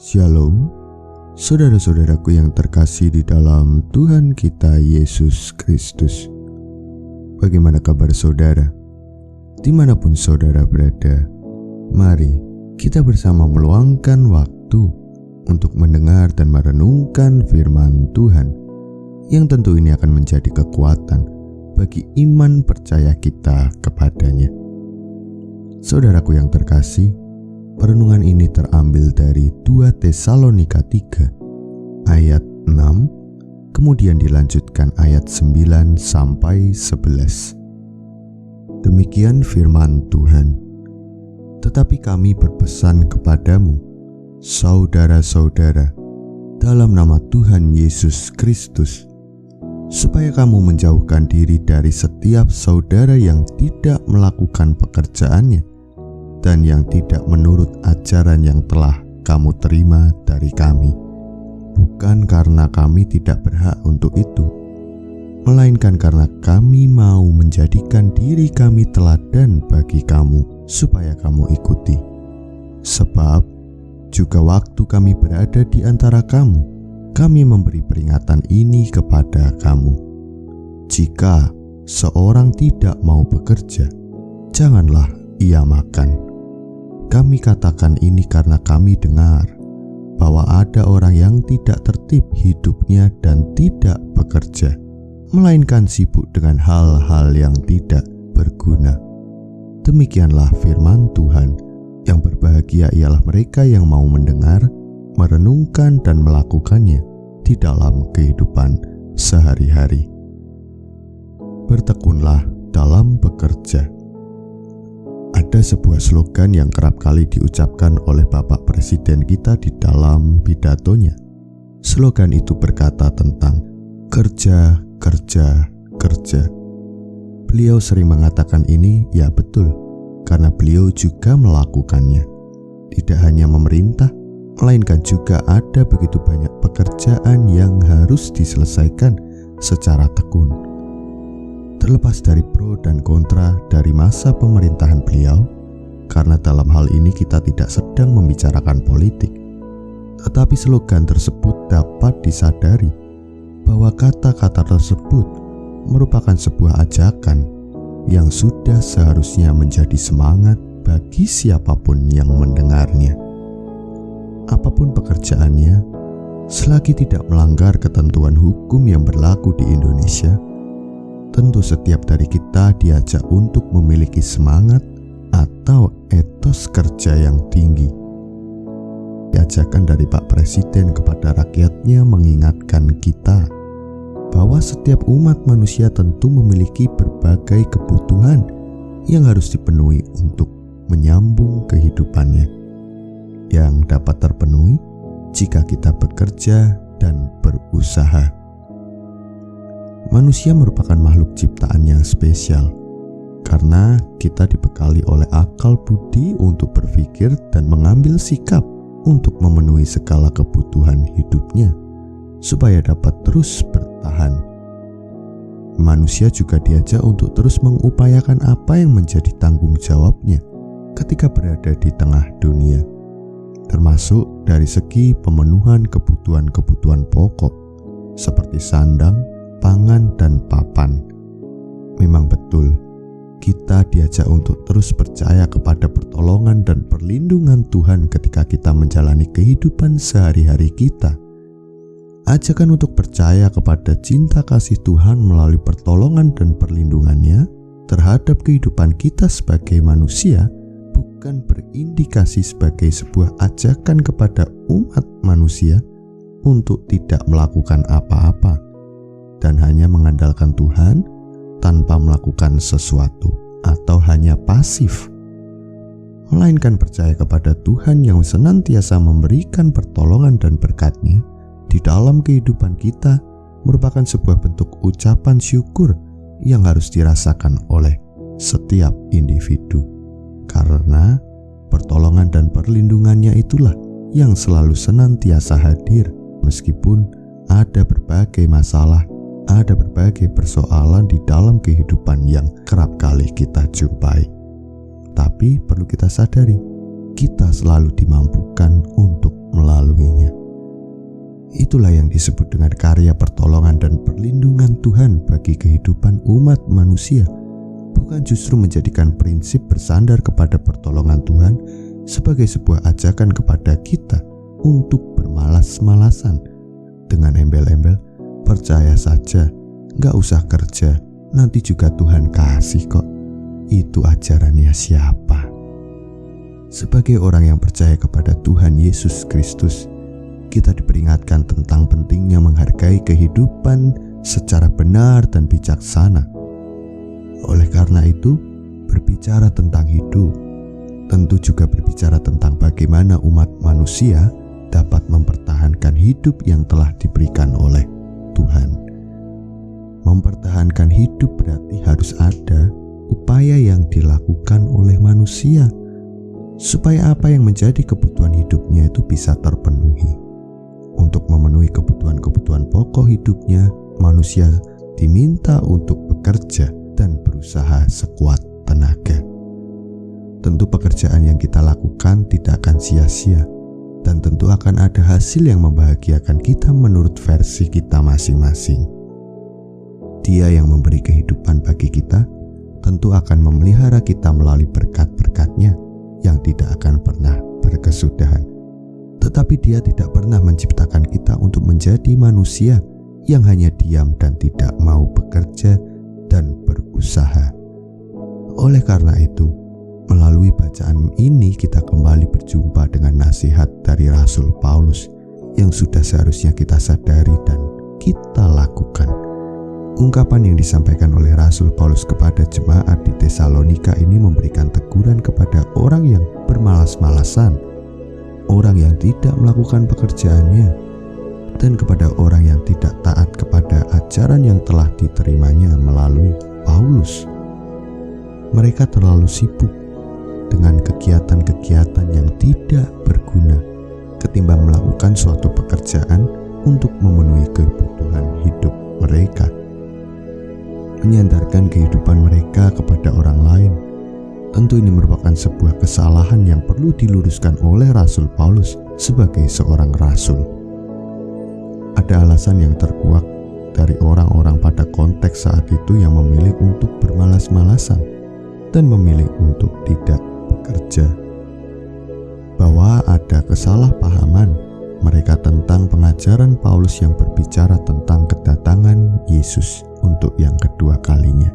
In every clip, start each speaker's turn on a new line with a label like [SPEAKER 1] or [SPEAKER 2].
[SPEAKER 1] Shalom, saudara-saudaraku yang terkasih di dalam Tuhan kita Yesus Kristus. Bagaimana kabar saudara? Dimanapun saudara berada, mari kita bersama meluangkan waktu untuk mendengar dan merenungkan firman Tuhan, yang tentu ini akan menjadi kekuatan bagi iman percaya kita kepadanya. Saudaraku yang terkasih, perenungan ini terambil dari 2 Tesalonika 3 ayat 6, kemudian dilanjutkan ayat 9 sampai 11. Demikian firman Tuhan. Tetapi kami berpesan kepadamu, saudara-saudara, dalam nama Tuhan Yesus Kristus, supaya kamu menjauhkan diri dari setiap saudara yang tidak melakukan pekerjaannya dan yang tidak menurut ajaran yang telah kamu terima dari kami, bukan karena kami tidak berhak untuk itu, melainkan karena kami mau menjadikan diri kami teladan bagi kamu, supaya kamu ikuti. Sebab juga waktu kami berada di antara kamu, kami memberi peringatan ini kepada kamu: jika seorang tidak mau bekerja, janganlah ia makan. Kami katakan ini karena kami dengar bahwa ada orang yang tidak tertib hidupnya dan tidak bekerja, melainkan sibuk dengan hal-hal yang tidak berguna. Demikianlah firman Tuhan. Yang berbahagia ialah mereka yang mau mendengar, merenungkan dan melakukannya di dalam kehidupan sehari-hari. Bertekunlah dalam bekerja. Ada sebuah slogan yang kerap kali diucapkan oleh Bapak Presiden kita di dalam pidatonya. Slogan itu berkata tentang kerja, kerja, kerja. Beliau sering mengatakan ini, ya betul, karena beliau juga melakukannya. Tidak hanya memerintah, melainkan juga ada begitu banyak pekerjaan yang harus diselesaikan secara tekun. Terlepas dari pro dan kontra dari masa pemerintahan beliau, karena dalam hal ini kita tidak sedang membicarakan politik, tetapi slogan tersebut dapat disadari bahwa kata-kata tersebut merupakan sebuah ajakan yang sudah seharusnya menjadi semangat bagi siapapun yang mendengarnya. Apapun pekerjaannya, selagi tidak melanggar ketentuan hukum yang berlaku di Indonesia, tentu setiap dari kita diajak untuk memiliki semangat atau etos kerja yang tinggi. Ajakan dari Pak Presiden kepada rakyatnya mengingatkan kita bahwa setiap umat manusia tentu memiliki berbagai kebutuhan yang harus dipenuhi untuk menyambung kehidupannya, yang dapat terpenuhi jika kita bekerja dan berusaha. Manusia merupakan makhluk ciptaan yang spesial karena kita dibekali oleh akal budi untuk berpikir dan mengambil sikap untuk memenuhi segala kebutuhan hidupnya supaya dapat terus bertahan. Manusia juga diajak untuk terus mengupayakan apa yang menjadi tanggung jawabnya ketika berada di tengah dunia, termasuk dari segi pemenuhan kebutuhan-kebutuhan pokok seperti sandang, pangan, dan papan. Memang betul, kita diajak untuk terus percaya kepada pertolongan dan perlindungan Tuhan ketika kita menjalani kehidupan sehari-hari kita. Ajakan untuk percaya kepada cinta kasih Tuhan melalui pertolongan dan perlindungannya terhadap kehidupan kita sebagai manusia bukan berindikasi sebagai sebuah ajakan kepada umat manusia untuk tidak melakukan apa-apa dan hanya mengandalkan Tuhan tanpa melakukan sesuatu atau hanya pasif, melainkan percaya kepada Tuhan yang senantiasa memberikan pertolongan dan berkat-Nya di dalam kehidupan kita merupakan sebuah bentuk ucapan syukur yang harus dirasakan oleh setiap individu, karena pertolongan dan perlindungannya itulah yang selalu senantiasa hadir meskipun ada berbagai masalah, ada berbagai persoalan di dalam kehidupan yang kerap kali kita jumpai. Tapi perlu kita sadari, kita selalu dimampukan untuk melaluinya. Itulah yang disebut dengan karya pertolongan dan perlindungan Tuhan bagi kehidupan umat manusia, bukan justru menjadikan prinsip bersandar kepada pertolongan Tuhan sebagai sebuah ajakan kepada kita untuk bermalas-malasan dengan embel-embel, percaya saja, gak usah kerja, nanti juga Tuhan kasih kok. Itu ajarannya siapa? Sebagai orang yang percaya kepada Tuhan Yesus Kristus, kita diperingatkan tentang pentingnya menghargai kehidupan secara benar dan bijaksana. Oleh karena itu, berbicara tentang hidup tentu juga berbicara tentang bagaimana umat manusia dapat mempertahankan hidup yang telah diberikan oleh Tuhan. Mempertahankan hidup berarti harus ada upaya yang dilakukan oleh manusia supaya apa yang menjadi kebutuhan hidupnya itu bisa terpenuhi. Untuk memenuhi kebutuhan-kebutuhan pokok hidupnya, manusia diminta untuk bekerja dan berusaha sekuat tenaga. Tentu pekerjaan yang kita lakukan tidak akan sia-sia, dan tentu akan ada hasil yang membahagiakan kita menurut versi kita masing-masing. Dia yang memberi kehidupan bagi kita tentu akan memelihara kita melalui berkat-berkat-Nya yang tidak akan pernah berkesudahan. Tetapi Dia tidak pernah menciptakan kita untuk menjadi manusia yang hanya diam dan tidak mau bekerja dan berusaha. Oleh karena itu, melalui bacaan ini kita kembali berjumpa dengan nasihat dari Rasul Paulus yang sudah seharusnya kita sadari dan kita lakukan. Ungkapan yang disampaikan oleh Rasul Paulus kepada jemaat di Tesalonika ini memberikan teguran kepada orang yang bermalas-malasan, orang yang tidak melakukan pekerjaannya, dan kepada orang yang tidak taat kepada ajaran yang telah diterimanya melalui Paulus. Mereka terlalu sibuk dengan kegiatan-kegiatan yang tidak berguna ketimbang melakukan suatu pekerjaan untuk memenuhi kebutuhan hidup mereka. Menyandarkan kehidupan mereka kepada orang lain, tentu ini merupakan sebuah kesalahan yang perlu diluruskan oleh Rasul Paulus sebagai seorang rasul. Ada alasan yang terkuak dari orang-orang pada konteks saat itu yang memilih untuk bermalas-malasan dan memilih untuk tidak bekerja. Bahwa ada kesalahpahaman mereka tentang pengajaran Paulus yang berbicara tentang kedatangan Yesus untuk yang kedua kalinya.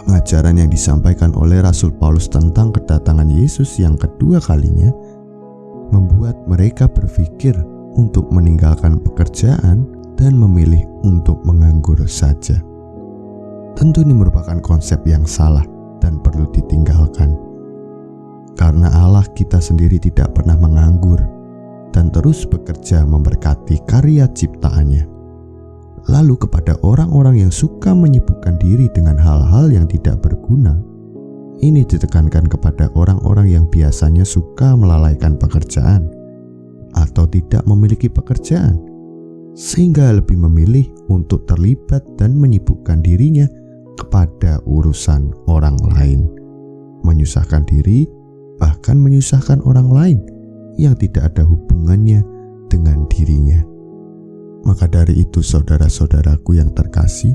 [SPEAKER 1] Pengajaran yang disampaikan oleh Rasul Paulus tentang kedatangan Yesus yang kedua kalinya membuat mereka berpikir untuk meninggalkan pekerjaan dan memilih untuk menganggur saja. Tentu ini merupakan konsep yang salah dan perlu ditinggalkan. Karena Allah kita sendiri tidak pernah menganggur dan terus bekerja memberkati karya ciptaannya. Lalu kepada orang-orang yang suka menyibukkan diri dengan hal-hal yang tidak berguna, ini ditekankan kepada orang-orang yang biasanya suka melalaikan pekerjaan atau tidak memiliki pekerjaan, sehingga lebih memilih untuk terlibat dan menyibukkan dirinya kepada urusan orang lain, menyusahkan diri, bahkan menyusahkan orang lain yang tidak ada hubungannya dengan dirinya. Maka dari itu saudara-saudaraku yang terkasih,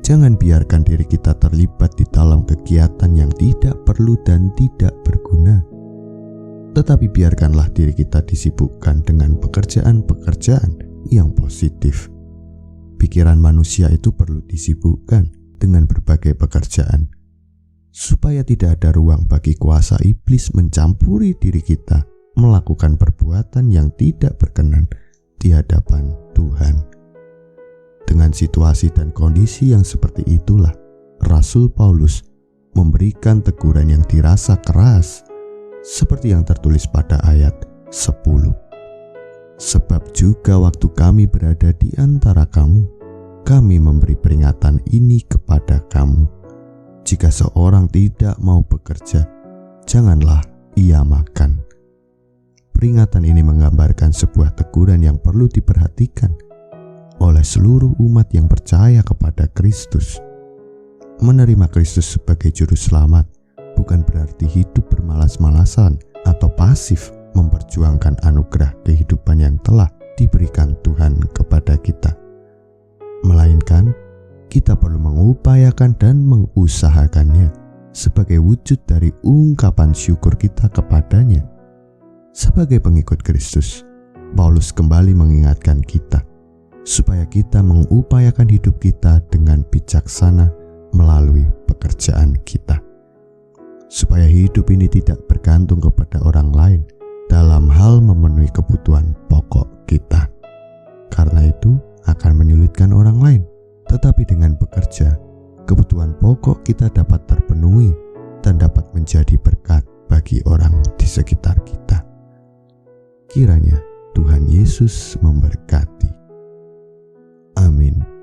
[SPEAKER 1] jangan biarkan diri kita terlibat di dalam kegiatan yang tidak perlu dan tidak berguna. Tetapi biarkanlah diri kita disibukkan dengan pekerjaan-pekerjaan yang positif. Pikiran manusia itu perlu disibukkan dengan berbagai pekerjaan, supaya tidak ada ruang bagi kuasa iblis mencampuri diri kita melakukan perbuatan yang tidak berkenan di hadapan Tuhan. Dengan situasi dan kondisi yang seperti itulah, Rasul Paulus memberikan teguran yang dirasa keras, seperti yang tertulis pada ayat 10. Sebab juga waktu kami berada di antara kamu, kami memberi peringatan ini kepada kamu. Jika seorang tidak mau bekerja, janganlah ia makan. Peringatan ini menggambarkan sebuah teguran yang perlu diperhatikan oleh seluruh umat yang percaya kepada Kristus. Menerima Kristus sebagai juru selamat bukan berarti hidup bermalas-malasan atau pasif memperjuangkan anugerah kehidupan yang telah diberikan Tuhan kepada kita. Melainkan, kita perlu mengupayakan dan mengusahakannya sebagai wujud dari ungkapan syukur kita kepadanya. Sebagai pengikut Kristus, Paulus kembali mengingatkan kita supaya kita mengupayakan hidup kita dengan bijaksana melalui pekerjaan kita, supaya hidup ini tidak bergantung kepada orang lain dalam hal memenuhi kebutuhan pokok kita, karena itu akan menyulitkan orang lain. Tetapi dengan bekerja, kebutuhan pokok kita dapat terpenuhi dan dapat menjadi berkat bagi orang di sekitar kita. Kiranya Tuhan Yesus memberkati. Amin.